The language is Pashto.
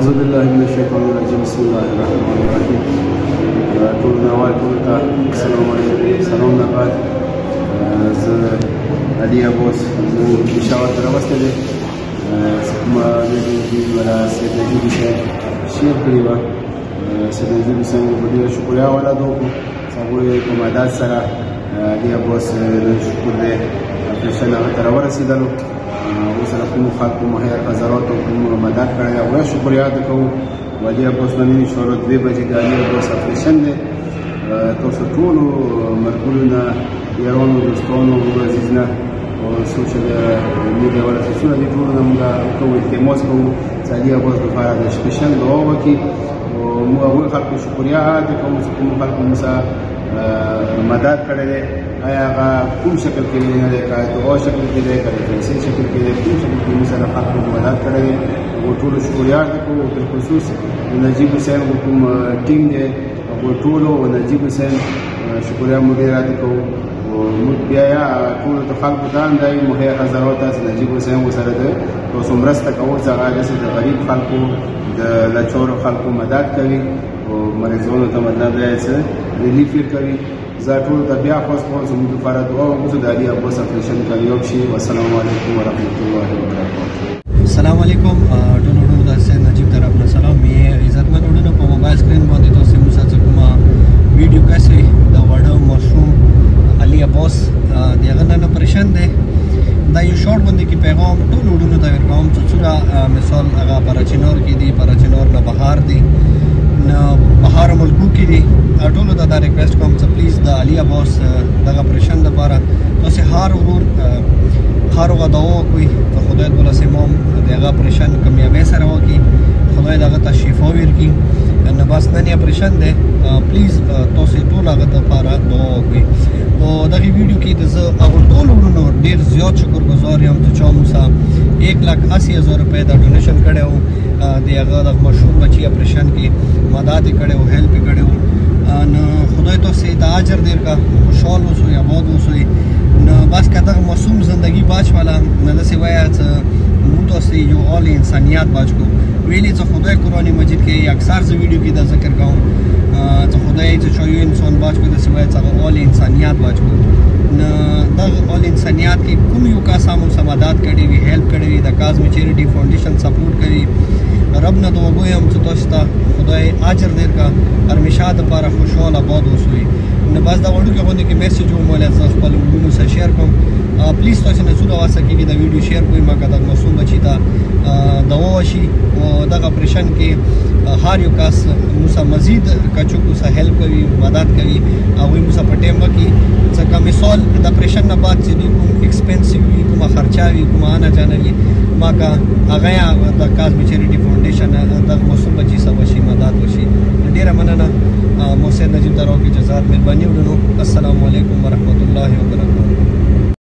أعوذ بالله من الشيطان الرجيم بسم الله الرحمن الرحيم ټول نوال ټول ته السلام علیکم سلام نه بعد زه علي ابوس زه پېښور ته راوستی دی کومه ویډیو ولا سید نجیب صاحب شیر کړې وه سید نجیب صاحب په ډېره شکریه ولاده وکړو هغوی په مدد سره علي ابوس شکر دی اپریشن هغه ته راورسېدلو اوس سره کومو خلکو مهیر حضراتو کومو مدد کړی هغوی شکریه ادا کوو علي ابوس نن انشاءالله 2 بجې د علي ابوس اپریشن دی تاسو ټولو ملګرو نه یارانو دوستانو عزیز نه سوشل میډیا والا څونه دي ټولو نه موږ کوو التماس کوو چې علي ابوس لپاره د سپیشل دعا وکړي او موږ هغوی خلکو شکریه ادا کوو چې کومو خلکو موږ سره مدد کړی دی آیا هغه کوم شکل کې دی نه دی که دعا شکل کې دی که د پیسې شکل کې دی کوم شکل کې موږ سره خلکو مدد کړی دی هغوی ټولو شکریه ادا کوو بالخصوص نجیب حسین کوم ټیم دی هغوی ټولو نجیب حسین شکریه موږ ډېر ادا کوو موږ بیا ټولو ته خلکو ته هم دایي مهیا حضرات ته چې نجیب حسین ورسره د تاسو مرسته کوو چې هغه داسې د غریب خلکو د لاچارو خلکو مدد کوي او مریضانو ته مطلب دی چې ریلیف یې کوي زه ټولو ته بیا خواست کوم زموږ لپاره دعا وکړو د علي ابوس اپریشن کامیاب شي والسلام علیکم ورحمت الله وبرکاته السلام علیکم ټولو وروڼو ته سید نجیب طرف نه سلام مې عزتمن وروڼو په موبایل سکرین باندې تاسو موږ سره کومه ویډیو کاسي د وړو مشروم علي ابوس د هغه نن اپریشن دی دا یو شارټ باندې کې پیغام ټولو وروڼو ته ورکوم چې څومره مثال هغه پراچینور کې دي پراچینور نه بهار دي نه بهار ملکو کې دي ټولو ته دا ریکویسټ کوم چې پلیز د علي ابوس دغه اپریشن لپاره تاسو هر ورور هر هغه دعا وکړئ چې خدای تعالی سموم د هغه اپریشن کامیابی سره وکړي خدای دغه ته شفا ورکړي نه بس نن اپریشن دی پلیز تاسو ټول هغه لپاره دعا وکړئ او دغه ویډیو کې د زه هغو ټولو وروڼو ډېر زیات شکرګزار یم چې چا موږ سره 1,80,000 روپۍ دا ډونیشن کړی و د هغه د مشهور بچي اپریشن کې مدد یې کړی و هیلپ یې کړی و نو خدای تاسو ته اجر درکړه خوشحال اوسئ آباد اوسئ نو بس که دغه معصوم زندگی باچ والا نه داسې وایه چې موږ تاسو یو آل انسانیت باچ کو ویلي چې خدای قرآن مجید کې اکثر زه ویډیو کې دا ذکر کوم چې خدای چې چا یو انسان باچ کو داسې وایه چې هغه آل انسانیت باچ کو نو دغه آل انسانیت کې کوم یو کس هم موږ مدد کړې وي هیلپ کړې وي د کاظمي چیریټي فاونډیشن سپورټ کوي رب نه دعا کوم چې تاسو ته خدای اجر درکړه همیشه دپاره خوشحال آباد اوسئ نو بس دا وړوکې غوندې کې میسج ومولی زه خپل وروڼو سره شیر کوم پلیز تاسو نه څومره وسه کېږي دا ویډیو شیر کوئ مګر دغه معصوم بچي ته دوا وشي او دغه اپریشن کې هر یو کس موږ سره مزید کچوکو سره هیلپ کوي مدد کوي هغوی موږ سره په ټایم وکړي ځکه مثال د اپریشن نه بعد چې دوی کوم ایکسپینسیو وي کومه خرچه وي کومه آنه جانه وي ماکه هغه یې د کاظمي چیریټي فاونډیشن دغه معصوم بچي سره وشي مدد وشي ډېره مننه مو سید نجیب طرف کې جزات مهرباني وکړو السلام علیکم ورحمت الله وبرکاته